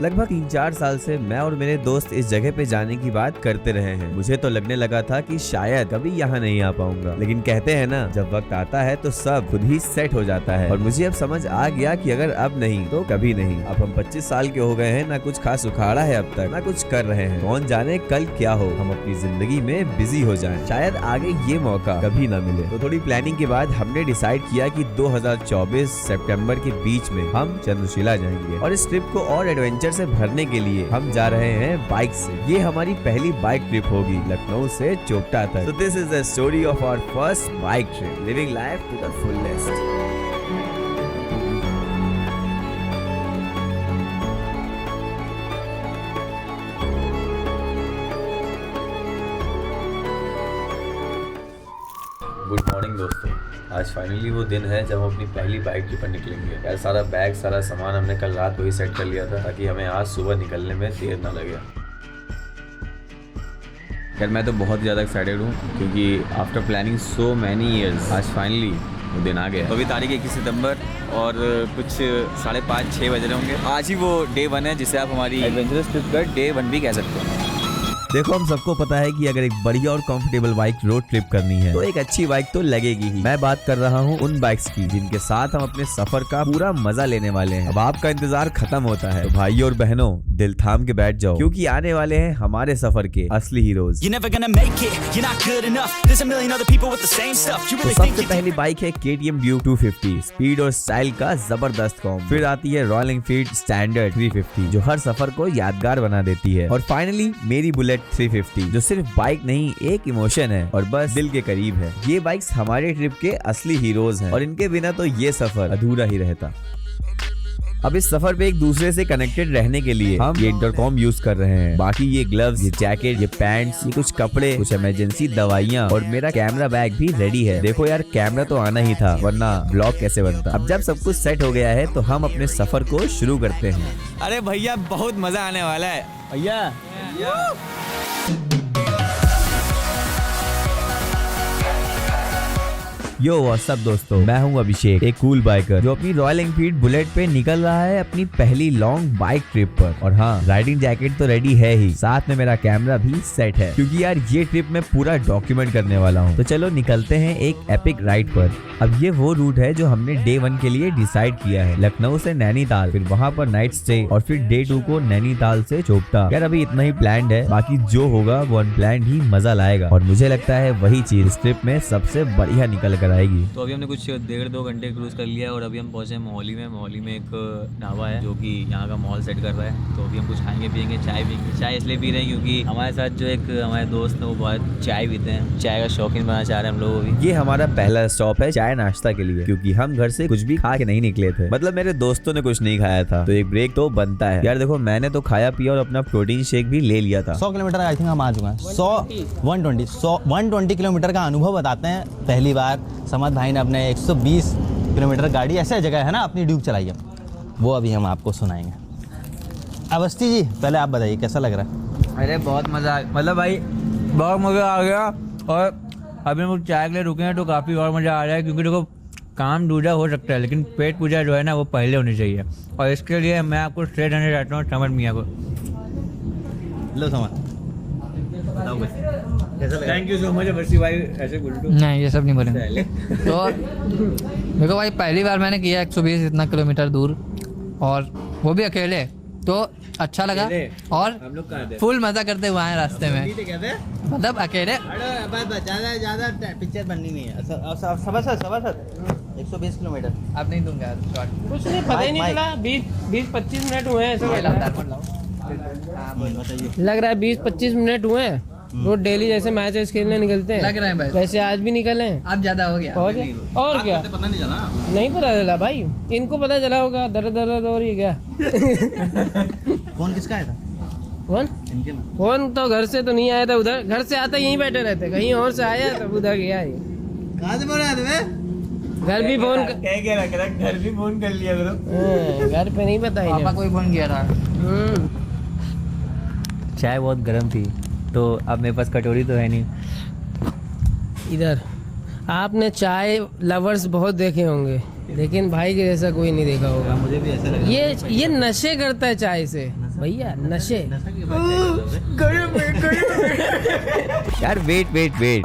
लगभग 3-4 साल से मैं और मेरे दोस्त इस जगह पे जाने की बात करते रहे हैं। मुझे तो लगने लगा था कि शायद कभी यहाँ नहीं आ पाऊंगा, लेकिन कहते हैं ना, जब वक्त आता है तो सब खुद ही सेट हो जाता है। और मुझे अब समझ आ गया कि अगर अब नहीं तो कभी नहीं। अब हम 25 साल के हो गए हैं, ना कुछ खास उखाड़ा है अब तक, ना कुछ कर रहे हैं। कौन जाने कल क्या हो, हम अपनी जिंदगी में बिजी हो जाएं। शायद आगे ये मौका कभी ना मिले। तो थोड़ी प्लानिंग के बाद हमने डिसाइड किया कि 2024 सितंबर के बीच में हम चंद्रशिला जाएंगे और इस ट्रिप को और एडवेंचर से भरने के लिए हम जा रहे हैं बाइक से। ये हमारी पहली बाइक ट्रिप होगी लखनऊ से चोपटा तक। So this is the story of our first bike trip, living life to the fullest. Good morning दोस्तों। आज फाइनली वो दिन है जब हम अपनी पहली बाइक ट्रिप पर निकलेंगे। यार सारा बैग सारा सामान हमने कल रात को ही सेट कर लिया था ताकि हमें आज सुबह निकलने में देर ना लगे। यार मैं तो बहुत ज़्यादा एक्साइटेड हूँ क्योंकि after planning so many years आज फाइनली वो दिन आ गया। तो अभी तारीख 21 सितंबर और कुछ 5:30-6 बज रहे होंगे। आज ही वो डे 1 है जिसे आप हमारी एडवेंचरस ट्रिप का डे 1 भी कह सकते हैं। देखो, हम सबको पता है कि अगर एक बढ़िया और कंफर्टेबल बाइक रोड ट्रिप करनी है तो एक अच्छी बाइक तो लगेगी ही। मैं बात कर रहा हूँ उन बाइक्स की जिनके साथ हम अपने सफर का पूरा मजा लेने वाले हैं। अब आपका इंतजार खत्म होता है, तो भाइयों और बहनों दिल थाम के बैठ जाओ क्योंकि आने वाले हैं हमारे सफर के असली हीरोज। तो सबसे पहली बाइक है KTM Duke 250, स्पीड और स्टाइल का जबरदस्त कॉम्बो। फिर आती है रॉयल एनफील्ड स्टैंडर्ड 350 जो हर सफर को यादगार बना देती है। और फाइनली मेरी बुलेट 350 जो सिर्फ बाइक नहीं एक इमोशन है और बस दिल के करीब है। ये बाइक्स हमारे ट्रिप के असली हीरोज हैं और इनके बिना तो ये सफर अधूरा ही रहता। अब इस सफर पे एक दूसरे से कनेक्टेड रहने के लिए हम ये इंटरकॉम यूज कर रहे हैं। बाकी ये ग्लव्स, ये जैकेट, ये पैंट्स, ये कुछ कपड़े, कुछ इमरजेंसी दवाइयाँ और मेरा कैमरा बैग भी रेडी है। देखो यार, कैमरा तो आना ही था वरना ब्लॉग कैसे बनता। अब जब सब कुछ सेट हो गया है तो हम अपने सफर को शुरू करते हैं। अरे भैया बहुत मजा आने वाला है भैया। यो व्हाट्सअप दोस्तों, मैं हूं अभिषेक, एक कूल बाइकर जो अपनी रॉयल एनफील्ड बुलेट पे निकल रहा है अपनी पहली लॉन्ग बाइक ट्रिप पर। और हाँ, राइडिंग जैकेट तो रेडी है ही, साथ में मेरा कैमरा भी सेट है क्योंकि यार ये ट्रिप मैं पूरा डॉक्यूमेंट करने वाला हूँ। तो चलो निकलते हैं एक एपिक राइड पर। अब ये वो रूट है जो हमने डे 1 के लिए डिसाइड किया है, लखनऊ से नैनीताल, फिर वहाँ पर नाइट स्टे और फिर डे 2 को नैनीताल से चोपटा। यार अभी इतना ही प्लान्ड है, बाकी जो होगा वो अनप्लान्ड ही मजा लाएगा और मुझे लगता है वही चीज इस ट्रिप में सबसे बढ़िया निकल कर आएगी। तो अभी हमने कुछ 1.5-2 घंटे क्रूज कर लिया और अभी हम पहुंचे मोहाली में। मोहाली में एक ढाबा है जो कि यहाँ का माहौल सेट कर रहा है। तो अभी हम कुछ खाएंगे पियेंगे, चाय पियेंगे। चाय इसलिए पी रहे हैं क्योंकि हमारे साथ जो एक हमारे दोस्त है वो बहुत चाय पीते हैं, चाय का शौकीन बनना चाह रहे हैं हम लोग अभी। ये हमारा पहला स्टॉप है चाय नाश्ता के लिए क्योंकि हम घर से कुछ भी खा के नहीं निकले थे। मतलब मेरे दोस्तों ने कुछ नहीं खाया था तो एक ब्रेक तो बनता है। यार देखो, मैंने तो खाया पिया और अपना प्रोटीन शेक भी ले लिया था। 100 किलोमीटर आई थिंक हम आ चुके हैं। 120 किलोमीटर का अनुभव बताते हैं। पहली बार समद भाई ने अपने 120 किलोमीटर गाड़ी ऐसे जगह है ना अपनी ड्यूक चलाई है, वो अभी हम आपको सुनाएंगे। अवस्थी जी पहले आप बताइए कैसा लग रहा है? अरे बहुत मज़ा, मतलब भाई बहुत मज़ा आ गया। और अभी हम लोग चाय के लिए रुके हैं तो काफ़ी और मज़ा आ रहा है क्योंकि देखो काम दूजा हो सकता है लेकिन पेट पूजा जो है ना वो पहले होनी चाहिए। और इसके लिए मैं आपको स्ट्रेट रहने चाहता हूँ समद मियाँ को। लो समद, बताओ कुछ कैसा लगा? थैंक यू सो मच बसी भाई, ऐसे गुल्टू नहीं ये सब नहीं बोलेंगे। तो देखो भाई पहली बार मैंने किया 120 इतना किलोमीटर दूर और वो भी अकेले, तो अच्छा लगा और हम लोग कहाँ थे? फुल मजा करते हुए आए रास्ते में, मतलब अकेले। ज्यादा पिक्चर बननी नहीं है। 120 किलोमीटर अब नहीं दूंगा कुछ नहीं, पता ही नहीं चला। 20-25 मिनट हुए हैं ऐसा लग रहा है। 20-25 मिनट हुए हैं। रोज डेली जैसे मैच खेलने निकलते हैं लग रहे हैं भाई, वैसे आज भी निकले हैं। अब ज्यादा हो गया और क्या पता नहीं चला। नहीं पता चला भाई, इनको पता चला होगा। दर्द और ही क्या। फोन किसका आया था? कौन? फोन तो घर से तो नहीं आया था, उधर घर से आता यहीं बैठे रहते, कहीं और से आया तब उधर गया। कहाँ से बोल रहे थे? घर भी फोन घर भी फोन कर लिया करो। घर पे नहीं पता पापा कोई फोन किया था। चाय बहुत गर्म थी तो अब मेरे पास कटोरी तो है नहीं। इधर आपने चाय लवर्स बहुत देखे होंगे लेकिन भाई के जैसा कोई नहीं देखा होगा। मुझे भी ऐसा लगा। ये नशे करता है चाय से। भैया नशे यार वेट,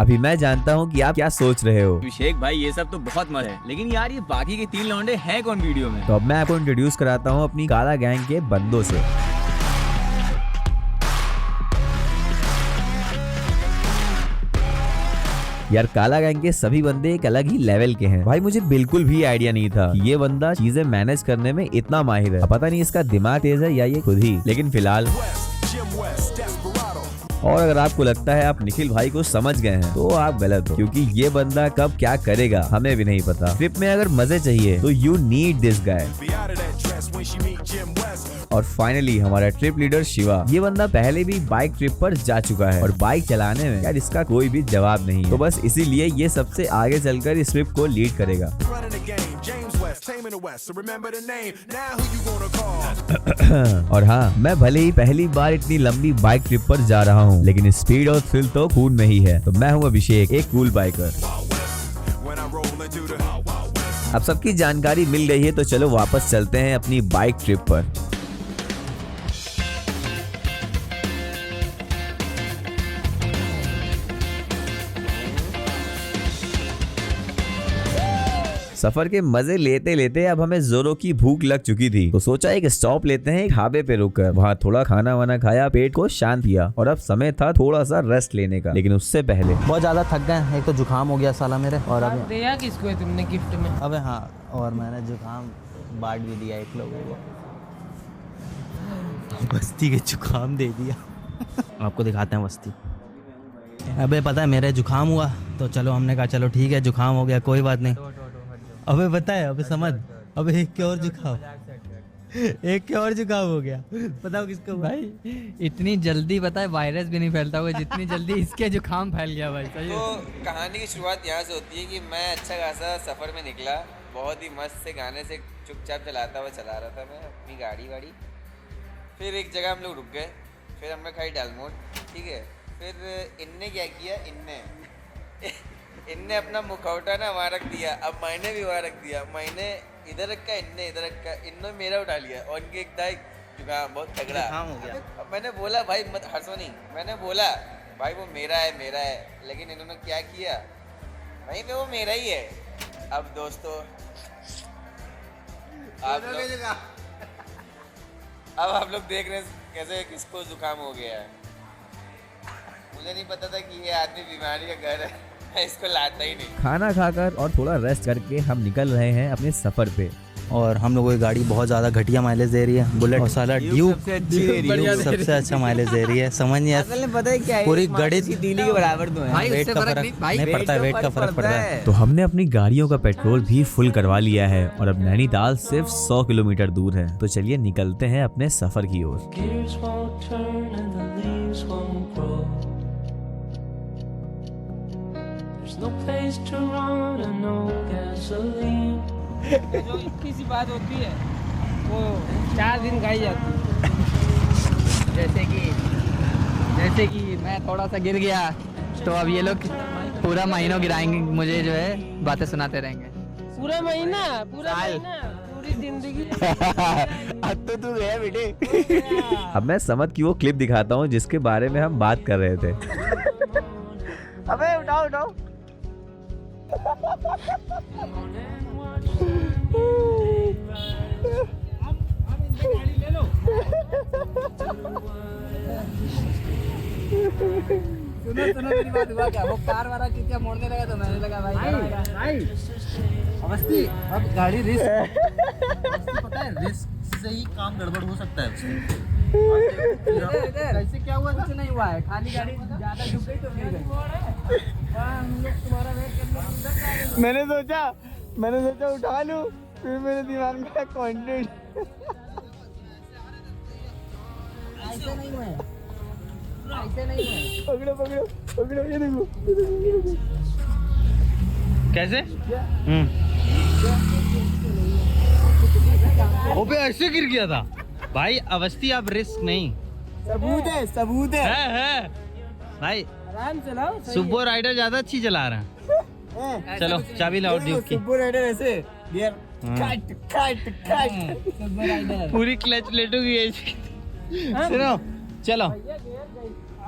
अभी मैं जानता हूँ कि आप क्या सोच रहे हो। अभिषेक भाई ये सब तो बहुत मस्त है, लेकिन यार ये बाकी के 3 लौंडे हैं कौन वीडियो में? तो अब मैं आपको इंट्रोड्यूस कराता हूँ अपनी काला गैंग के बंदों से। यार काला गैंग के सभी बंदे एक अलग ही लेवल के हैं। भाई मुझे बिल्कुल भी आइडिया नहीं था कि ये बंदा चीजें मैनेज करने में इतना माहिर है। पता नहीं इसका दिमाग तेज है या ये खुद ही, लेकिन फिलहाल और अगर आपको लगता है आप निखिल भाई को समझ गए हैं तो आप गलत हो, क्योंकि ये बंदा कब क्या करेगा हमें भी नहीं पता। ट्रिप में अगर मजे चाहिए तो यू नीड दिस गाय। और फाइनली हमारा ट्रिप लीडर शिवा, ये बंदा पहले भी बाइक ट्रिप पर जा चुका है और बाइक चलाने में यार इसका कोई भी जवाब नहीं है, तो बस इसीलिए ये सबसे आगे चलकर इस ट्रिप को लीड करेगा। और हाँ, मैं भले ही पहली बार इतनी लंबी बाइक ट्रिप पर जा रहा हूँ, लेकिन स्पीड और थ्रिल तो खून में ही है। तो मैं हूँ अभिषेक, एक कूल बाइकर। अब सबकी जानकारी मिल गई है तो चलो वापस चलते हैं अपनी बाइक ट्रिप पर। सफर के मजे लेते लेते अब हमें जोरों की भूख लग चुकी थी, तो सोचा एक स्टॉप लेते हैं एक ढाबे पे रुककर। वहाँ थोड़ा खाना वाना खाया, पेट को शांत किया और अब समय था थोड़ा सा रेस्ट लेने का। लेकिन उससे पहले बहुत ज्यादा थक गए, एक तो जुकाम हो गया साला मेरे, और अब दिया किसको है तुमने गिफ्ट में? अबे हाँ, और मैंने जुकाम बांट भी दिया एक लोगों को, बस्ती के जुकाम दे दिया। आपको दिखाते हैं बस्ती। अबे पता है मेरे जुकाम हुआ तो चलो हमने कहा चलो ठीक है जुकाम हो गया कोई बात नहीं। अबे पता है, अबे समझ, अबे एक के और जुकाम हो गया। बताओ किसको भाई इतनी जल्दी पता है वायरस भी नहीं फैलता हुआ जितनी जल्दी इसके जुकाम फैल गया भाई। सही तो कहानी की शुरुआत यहाँ से होती है कि मैं अच्छा खासा सफ़र में निकला, बहुत ही मस्त से गाने से चुपचाप चलाता हुआ चला रहा था मैं अपनी गाड़ी वाड़ी। फिर एक जगह हम लोग रुक गए, फिर हमने खाई डालमोट, ठीक है। फिर इनने क्या किया, इनने अपना मुखौटा ना वहाँ रख दिया, अब मैंने भी वहाँ रख दिया। मैंने इधर रखा, इनने इधर रखा, इन्होंने मेरा उठा लिया और इनके एक दाई जुकाम बहुत तगड़ा हो गया। अब मैंने बोला भाई मत हंसो नहीं, मैंने बोला भाई वो मेरा है, लेकिन इन्होंने क्या किया, भाई वो मेरा ही है। अब दोस्तों आप लोग देख रहे हैं कैसे किसको जुकाम हो गया है। मुझे नहीं पता था कि ये आदमी बीमारी का घर है, मैं इसको लाता ही नहीं। खाना खाकर और थोड़ा रेस्ट करके हम निकल रहे हैं अपने सफर पे। और हम लोगों की गाड़ी बहुत ज़्यादा घटिया माइलेज दे रही है, बुलेट और साला ड्यूक सबसे अच्छा माइलेज दे रही है। समझ नहीं आता पता है क्या है, पूरी गणित दिल्ली के बराबर तो है। भाई वेट उससे का फर्क फर्क नहीं भाई, नहीं पड़ता है, वेट का फर्क पड़ता है। तो हमने अपनी गाड़ियों का पेट्रोल भी फुल करवा लिया है और अब नैनीताल सिर्फ 100 किलोमीटर दूर है। तो चलिए निकलते हैं अपने सफर की ओर। जो इतनी सी बात होती है वो 4 दिन खाई जाती है। जैसे कि मैं थोड़ा सा गिर गया तो अब ये लोग पूरा महीनों गिराएंगे, मुझे जो है बातें सुनाते रहेंगे। पूरा महीना पूरी जिंदगी। अब तो तू गया बेटे। अब मैं समझ की वो क्लिप दिखाता हूँ जिसके बारे में हम बात कर रहे थे। अबे उठाओ सुनो मेरी बात, हुआ क्या, वो कार वाला क्या मोड़ने लगा तो मैंने लगा भाई अवस्थी, अब गाड़ी रिस्क पता है, रिस्क से ही काम गड़बड़ हो सकता है उससे। ऐसे क्या हुआ, कुछ नहीं हुआ है, खाली गाड़ी ज्यादा झुक गई तो गिर गई। मैंने सोचा उठा लूं, फिर मेरे दिमाग में कंटेंट ऐसे नहीं हुआ, ऐसे नहीं हुआ। पकड़ो ये देखो कैसे ओबे ऐसे गिर गया था भाई। अवस्थी अब रिस्क नहीं, सबूत है। भाई आराम चलाओ। सुबह राइडर ज्यादा अच्छी चला रहा है। चलो चाबी लाओ ड्यूक की। राइडर ऐसे गियर हाँ। कट पूरी क्लच लेटोगी ऐसी। सुनो, चलो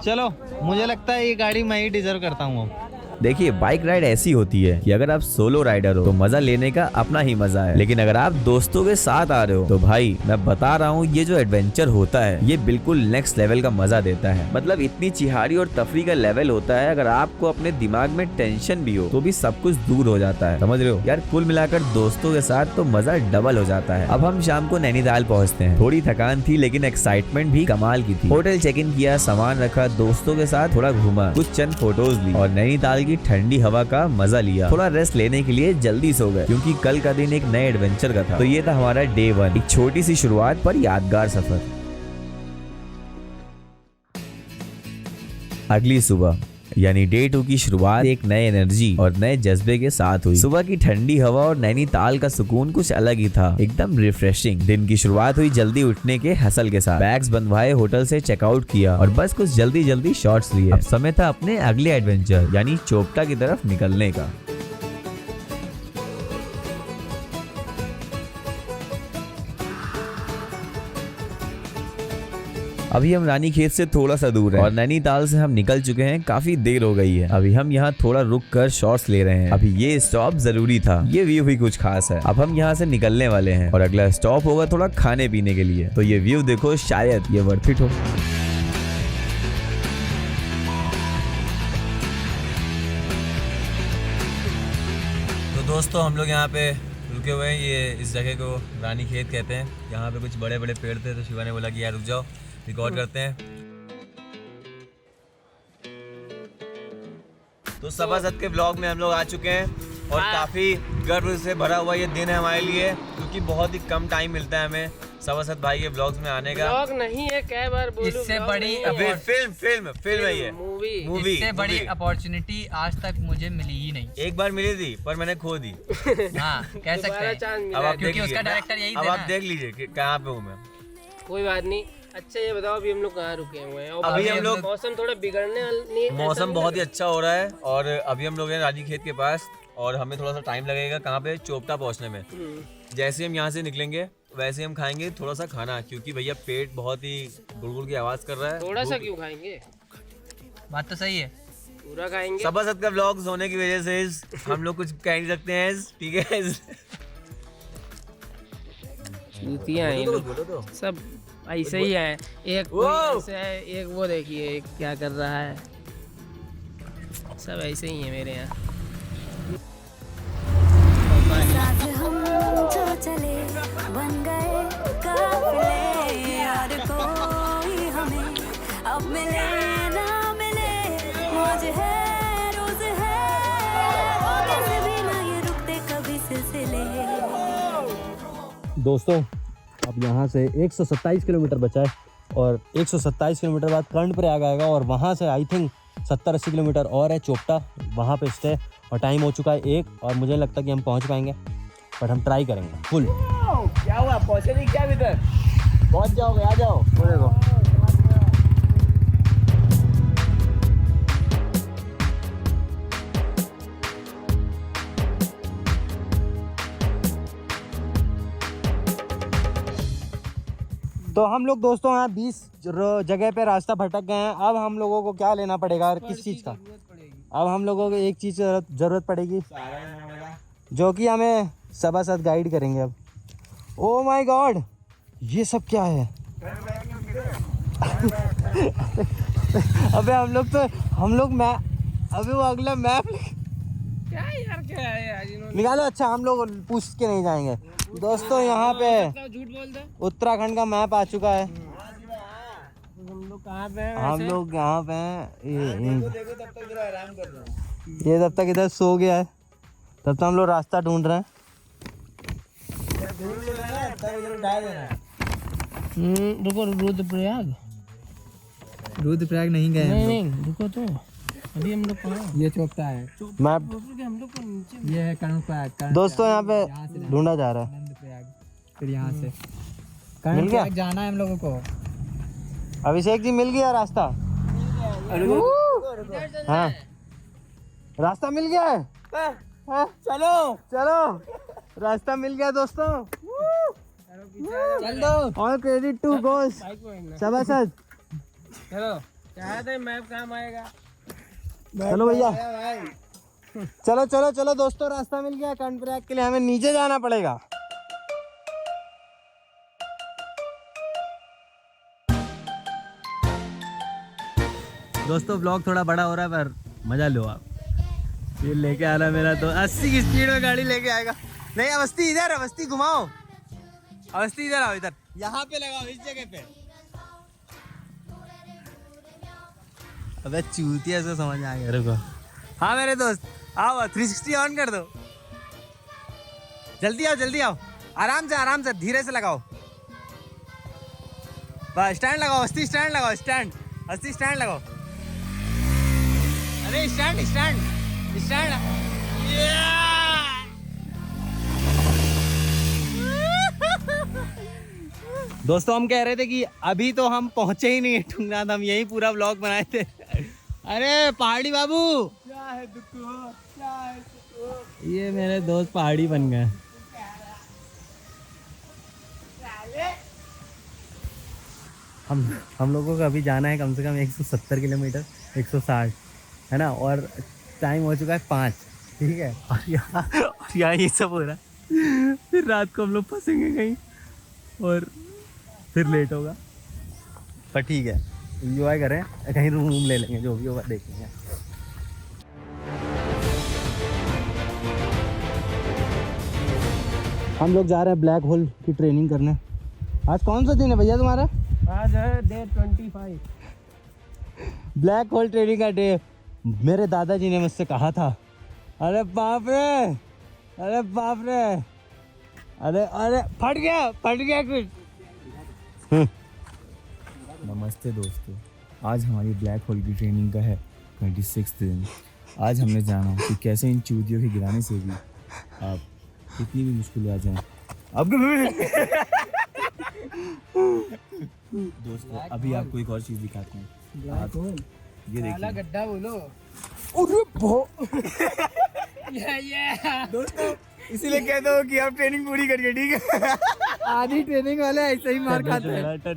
चलो, मुझे लगता है ये गाड़ी मैं ही डिजर्व करता हूँ अब। देखिए बाइक राइड ऐसी होती है कि अगर आप सोलो राइडर हो तो मजा लेने का अपना ही मजा है, लेकिन अगर आप दोस्तों के साथ आ रहे हो तो भाई मैं बता रहा हूँ ये जो एडवेंचर होता है ये बिल्कुल नेक्स्ट लेवल का मजा देता है। मतलब इतनी चिहारी और तफरी का लेवल होता है, अगर आपको अपने दिमाग में टेंशन भी हो तो भी सब कुछ दूर हो जाता है, समझ रहे हो यार। कुल मिलाकर दोस्तों के साथ तो मजा डबल हो जाता है। अब हम शाम को नैनीताल पहुँचते हैं। थोड़ी थकान थी लेकिन एक्साइटमेंट भी कमाल की थी। होटल चेक इन किया, सामान रखा, दोस्तों के साथ थोड़ा घूमा, कुछ चंद फोटोज ली और नैनीताल की ठंडी हवा का मजा लिया। थोड़ा रेस्ट लेने के लिए जल्दी सो गए क्योंकि कल का दिन एक नए एडवेंचर का था। तो ये था हमारा डे 1, एक छोटी सी शुरुआत पर यादगार सफर। अगली सुबह यानी डे 2 की शुरुआत एक नए एनर्जी और नए जज्बे के साथ हुई। सुबह की ठंडी हवा और नैनीताल का सुकून कुछ अलग ही था, एकदम रिफ्रेशिंग। दिन की शुरुआत हुई जल्दी उठने के हसल के साथ। बैग्स बंधवाए, होटल से चेकआउट किया और बस कुछ जल्दी शॉट्स लिए। अब समय था अपने अगले एडवेंचर यानी चोपटा की तरफ निकलने का। अभी हम रानीखेत से थोड़ा सा दूर हैं और नैनीताल से हम निकल चुके हैं, काफी देर हो गई है। अभी हम यहाँ थोड़ा रुक कर शॉट्स ले रहे हैं। अभी ये स्टॉप जरूरी था, ये व्यू भी कुछ खास है। अब हम यहाँ से निकलने वाले हैं और अगला स्टॉप होगा थोड़ा खाने पीने के लिए। तो ये व्यू देखो, शायद ये वर्थ इट हो। तो दोस्तों हम लोग यहाँ पे रुके हुए हैं। ये इस जगह को रानीखेत कहते हैं। यहाँ पे कुछ बड़े बड़े पेड़ थे तो शिवा ने बोला कि यार रुक जाओ, रिकॉर्ड करते हैं। तो सभासद के ब्लॉग में हम लोग आ चुके हैं और काफी गर्व से भरा हुआ ये दिन है हमारे लिए, क्योंकि बहुत ही कम टाइम मिलता है हमें सभासद भाई के ब्लॉग्स में आने का। ब्लॉग नहीं है, कई बार बोलूं, इससे ब्लॉग बड़ी नहीं है। फिल्म है ये, मूवी। इससे बड़ी अपॉर्चुनिटी आज तक मुझे मिली ही नहीं। एक बार मिली थी पर मैंने खो दी। हाँ, कह सकते दोबारा हैं। चांस अब मिला आप है। देख क्योंकि लीजिए, उसका डायरेक्टर यही अब था आप ना। देख लीजिए कि कहाँ पे हूँ मैं। कोई बात नहीं। अच्छा ये बताओ अभी हम लोग कहाँ रुके हुए हैं? और अभी हम लोग मौसम थोड़ा बिगड़ने नहीं, मौसम बहुत ही अच्छा हो रहा है और अभी हम लोग हैं रानीखेत के पास और हमें थोड़ा सा टाइम लगेगा कहाँ पे, चोपटा पहुँचने में। जैसे हम यहाँ से निकलेंगे वैसे हम खाएंगे थोड़ा सा खाना, क्योंकि भैया पेट बहुत ही गुड़गुड़ की आवाज कर रहा है। थोड़ा सा क्यों खाएंगे? बात तो सही है। पूरा खाएंगे। सभासद का ब्लॉग्स होने की वजह से हम लोग कुछ कह नहीं सकते हैं, ठीक है। जूतियाँ हैं लोग, सब ऐसे ही है। एक कोई ऐसे है, एक वो देखिए एक क्या कर रहा है, सब ऐसे ही है मेरे यहाँ। साथ हम जो चले बन गए काफिले, यार कोई हमें अब मिले ना मिले, मौज है रोज है, कैसे भी ना ये रुकते कभी सिलसिले। दोस्तों अब यहाँ से 127 किलोमीटर बचा है और 127 किलोमीटर बाद कर्णप्रयाग आएगा और वहाँ से आई थिंक 70-80 किलोमीटर और है चोपटा, वहाँ पे स्टे। और टाइम हो चुका है 1 और मुझे लगता है कि हम पहुँच पाएंगे, बट हम ट्राई करेंगे फुल। क्या हुआ, पहुंचे नहीं क्या अभी तक? पहुंच जाओगे, आ जाओ। तो हम लोग दोस्तों यहाँ 20 जगह पे रास्ता भटक गए हैं। अब हम लोगों को क्या लेना पड़ेगा, किस चीज़ का? अब हम लोगों को एक चीज़ ज़रूरत पड़ेगी जो कि हमें सभासद गाइड करेंगे। अब ओ माय गॉड, ये सब क्या है? अबे हम लोग मैप, अभी वो अगला मैप क्या यार क्या है यार इन्होंने? निकालो। अच्छा हम लोग पूछ के नहीं जाएंगे दोस्तों। यहाँ पे झूठ बोल दे। उत्तराखंड का मैप आ चुका है। हम लोग कहाँ पे हैं? हम लोग यहाँ पे हैं। ये तब तक इधर सो गया है, तब तक हम लोग रास्ता ढूंढ रहे हैं। रुको, रुद्रप्रयाग नहीं गए नहीं रुको तो अभी हम लोग कहाँ? ये चोपटा है, मैप हम लोग को नीचे ये है कर्णप्रयाग। दोस्तों यहाँ पे ढूंढा जा रहा है। फिर यहाँ से मिल गया? जाना है हम लोगों को। अभिषेक जी मिल गया रास्ता? हाँ रास्ता मिल गया है। हाँ, चलो रास्ता मिल गया दोस्तों। चल दो all credit to goes bike में सभासद। चलो क्या था मैप काम आएगा। चलो भैया चलो चलो चलो दोस्तों, रास्ता मिल गया। कर्णप्रयाग के लिए हमें नीचे जाना पड़ेगा। दोस्तों ब्लॉग थोड़ा बड़ा हो रहा है पर मजा लो आप। ये लेके आ रहा है मेरा तो 80 की स्पीड में गाड़ी लेके आएगा। नहीं अवस्थी इधर, अवस्थी घुमाओ, अवस्थी इधर आओ, इधर यहाँ पे लगाओ, इस जगह पे। अबे चूतिया से समझ आ गया, रुको। हाँ मेरे दोस्त आओ, 360 ऑन कर दो। जल्दी आओ जल्दी आओ, आराम से धीरे से लगाओ। बस स्टैंड लगाओ, अस्थि स्टैंड लगाओ, स्टैंड अस्थि स्टैंड लगाओ। अरे स्टैंड स्टैंड स्टैंड। दोस्तों हम कह रहे थे कि अभी तो हम पहुंचे ही नहीं टुंगनाथ, हम यही पूरा व्लॉग बनाए थे। अरे पहाड़ी बाबू, क्या है दुख हो, क्या है दुख हो। ये मेरे दोस्त पहाड़ी बन गए। हम लोगों को अभी जाना है कम से कम 170 किलोमीटर, 160 है ना, और टाइम हो चुका है 5, ठीक है। और यहाँ ये सब हो रहा है। फिर रात को हम लोग फंसेंगे कहीं और फिर लेट होगा, पर ठीक है एंजॉय करें, कहीं रूम ले लेंगे, जो भी होगा देखेंगे। हम लोग जा रहे हैं ब्लैक होल की ट्रेनिंग करने। आज कौन सा दिन है भैया तुम्हारा? आज है डे 25। ब्लैक होल ट्रेनिंग का डे। मेरे दादाजी ने मुझसे कहा था, अरे बाप रे, अरे बाप रे, अरे अरे फट गया कुछ। नमस्ते दोस्तों, आज हमारी ब्लैक होल की ट्रेनिंग का है 26 दिन। आज हमने जाना कि कैसे इन चूतियों के गिराने से भी आप कितनी भी मुश्किल आ जाए अब दोस्तों अभी आपको एक और चीज़ दिखाते हैं। आप ये देखिए, गड्ढा बोलो। दोस्तों इसीलिए कहता हूँ कि आप ट्रेनिंग पूरी करिए, ठीक है। आधी ट्रेनिंग वाले ऐसे ही मार खाते हैं। के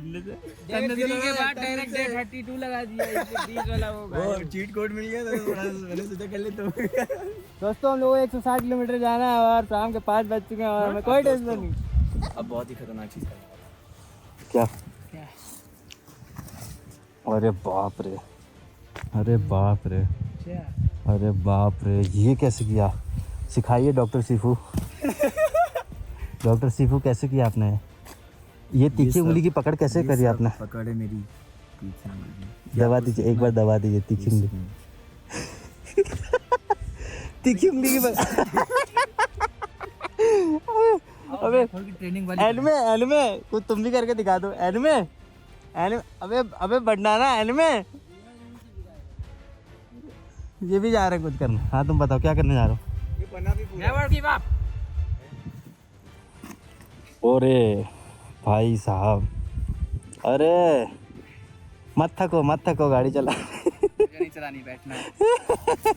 बाद डायरेक्ट डे 32 लगा दिया, 20 वाला वो चीट कोड मिल गया तो थोड़ा मैंने सोचा कर लेता हूँ। दोस्तों हम लोगों को 160 किलोमीटर जाना है और शाम के 5 बज चुके हैं और हमें कोई टेंशन नहीं। अब बहुत ही खतरनाक चीज़ है। क्या? अरे बाप रे, अरे बाप रे, अरे बाप रे, ये कैसे किया? सिखाइए डॉक्टर सीफू। डॉक्टर सीफू कैसे किया आपने? ये तीखी उंगली की पकड़ कैसे करी आपने? पकड़ है मेरी तीखी उंगली। दबा दीजिए, एक बार दबा दीजिए तीखी उंगली। तीखी उंगली की अबे ट्रेनिंग एनमे कुछ तुम भी करके दिखा दो। एनमे अबे बनाना एनमे। ये भी जा रहे हैं कुछ करने। हाँ तुम बताओ क्या करने जा रहे हो? अरे भाई साहब, अरे मत थको गाड़ी चलानी बैठना।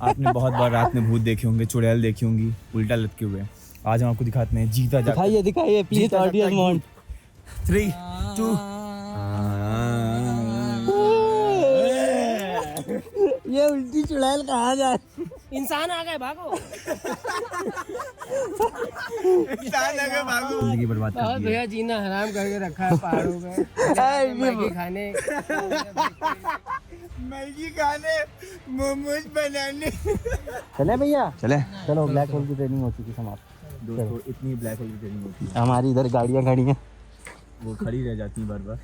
आपने बहुत बार रात में भूत देखे होंगे, चुड़ैल देखी होंगी उल्टा लटके हुए। आज हम आपको दिखाते हैं जीता जागता। दिखाइए प्लीज ऑडियंस मोड। 3 2 ये उल्टी चुड़ैल कहाँ जाए? इंसान आ गए, भागो। जिंदगी बर्बाद कर दी है। भैया जीना हराम करके रखा है पहाड़ों में। मैगी खाने, मोमोज बनाने। चले भैया चलो ब्लैक होल की ट्रेनिंग हो चुकी समाप्त। दोस्तों इतनी ब्लैक होल की ट्रेनिंग होती है, हमारी इधर गाड़ियाँ खड़ी हैं, वो खड़ी रह जाती है बार बार।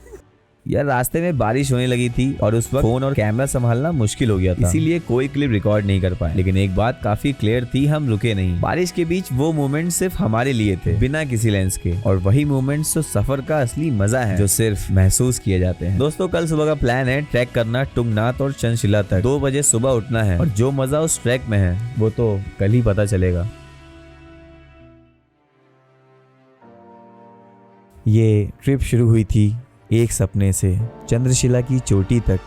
यार रास्ते में बारिश होने लगी थी और उस वक्त फोन और कैमरा संभालना मुश्किल हो गया था, इसीलिए कोई क्लिप रिकॉर्ड नहीं कर पाए। लेकिन एक बात काफी क्लियर थी, हम रुके नहीं। बारिश के बीच वो मोमेंट सिर्फ हमारे लिए थे, बिना किसी लेंस के। और वही मोमेंट्स तो सफर का असली मजा है, जो सिर्फ महसूस किए जाते हैं। दोस्तों कल सुबह का प्लान है ट्रैक करना टुंगनाथ और चंदशिला तक। 2 बजे सुबह उठना है और जो मजा उस ट्रैक में है वो तो कल ही पता चलेगा। ये ट्रिप शुरू हुई थी एक सपने से, चंद्रशिला की चोटी तक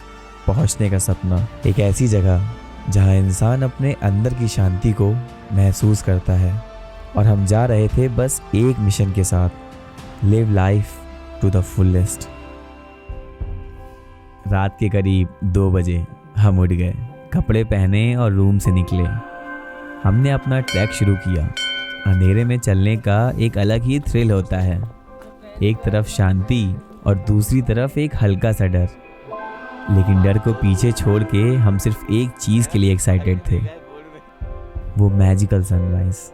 पहुंचने का सपना। एक ऐसी जगह जहां इंसान अपने अंदर की शांति को महसूस करता है। और हम जा रहे थे बस एक मिशन के साथ, live life to the fullest. रात के करीब 2 बजे हम उठ गए, कपड़े पहने और रूम से निकले। हमने अपना ट्रैक शुरू किया। अंधेरे में चलने का एक अलग ही थ्रिल होता है। एक तरफ शांति और दूसरी तरफ एक हल्का सा डर, लेकिन डर को पीछे छोड़ के हम सिर्फ एक चीज़ के लिए एक्साइटेड थे, वो मैजिकल सनराइज।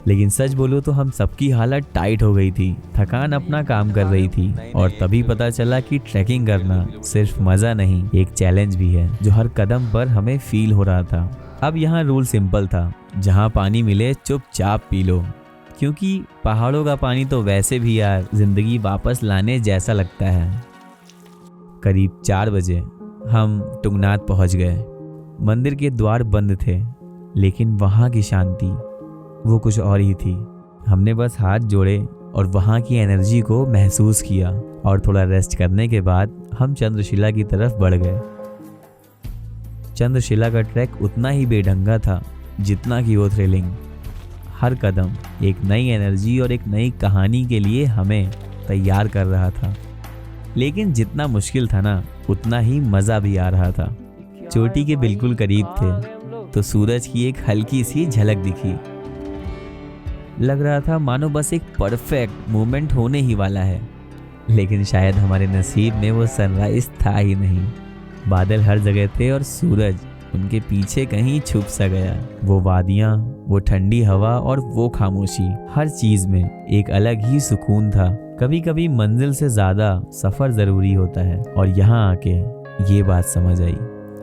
लेकिन सच बोलो तो हम सबकी हालत टाइट हो गई थी, थकान अपना काम कर रही थी, और तभी पता चला कि ट्रैकिंग करना सिर्फ मज़ा नहीं, एक चैलेंज भी है जो हर कदम पर हमें फील हो रहा था। अब यहाँ रूल सिंपल था, जहाँ पानी मिले चुपचाप पी लो, क्योंकि पहाड़ों का पानी तो वैसे भी यार जिंदगी वापस लाने जैसा लगता है। करीब 4 बजे हम तुंगनाथ पहुँच गए। मंदिर के द्वार बंद थे, लेकिन वहाँ की शांति वो कुछ और ही थी। हमने बस हाथ जोड़े और वहाँ की एनर्जी को महसूस किया, और थोड़ा रेस्ट करने के बाद हम चंद्रशिला की तरफ बढ़ गए। चंद्रशिला का ट्रैक उतना ही बेढंगा था जितना कि वो थ्रिलिंग। हर कदम एक नई एनर्जी और एक नई कहानी के लिए हमें तैयार कर रहा था। लेकिन जितना मुश्किल था ना, उतना ही मज़ा भी आ रहा था। चोटी के बिल्कुल करीब थे तो सूरज की एक हल्की सी झलक दिखी। लग रहा था मानो बस एक परफेक्ट मोमेंट होने ही वाला है, लेकिन शायद हमारे नसीब में वो सनराइज था ही नहीं। बादल हर जगह थे और सूरज उनके पीछे कहीं छुप सा गया। वो वादियाँ, वो ठंडी हवा और वो खामोशी, हर चीज़ में एक अलग ही सुकून था। कभी कभी मंजिल से ज़्यादा सफ़र ज़रूरी होता है, और यहाँ आके ये बात समझ आई।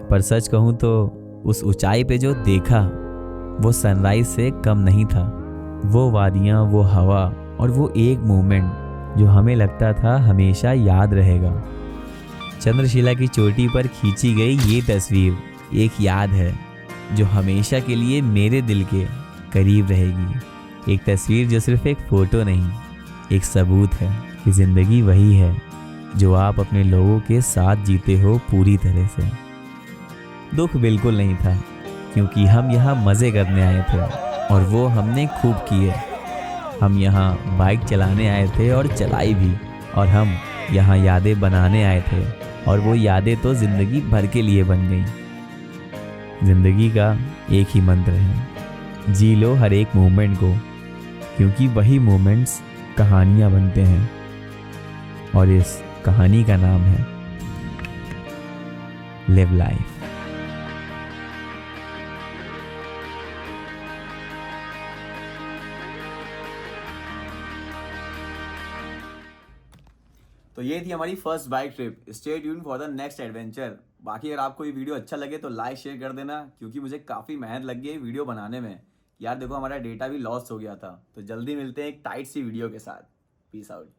पर सच कहूँ तो उस ऊंचाई पे जो देखा वो सनराइज से कम नहीं था। वो वादियाँ, वो हवा और वो एक मोमेंट जो हमें लगता था हमेशा याद रहेगा। चंद्रशिला की चोटी पर खींची गई ये तस्वीर एक याद है जो हमेशा के लिए मेरे दिल के करीब रहेगी। एक तस्वीर जो सिर्फ एक फ़ोटो नहीं, एक सबूत है कि ज़िंदगी वही है जो आप अपने लोगों के साथ जीते हो पूरी तरह से। दुख बिल्कुल नहीं था, क्योंकि हम यहाँ मज़े करने आए थे और वो हमने खूब किए। हम यहाँ बाइक चलाने आए थे और चलाई भी, और हम यहाँ यादें बनाने आए थे, और वो यादें तो ज़िंदगी भर के लिए बन गई। ज़िंदगी का एक ही मंत्र है, जी लो हर एक मोमेंट को, क्योंकि वही मोमेंट्स कहानियाँ बनते हैं, और इस कहानी का नाम है लिव लाइफ। तो ये थी हमारी first bike trip. Stay tune for the next adventure. बाकी अगर आपको ये वीडियो अच्छा लगे तो लाइक शेयर कर देना, क्योंकि मुझे काफ़ी मेहनत लग गई है वीडियो बनाने में। यार देखो हमारा डेटा भी लॉस हो गया था। तो जल्दी मिलते हैं एक टाइट सी वीडियो के साथ। Peace out.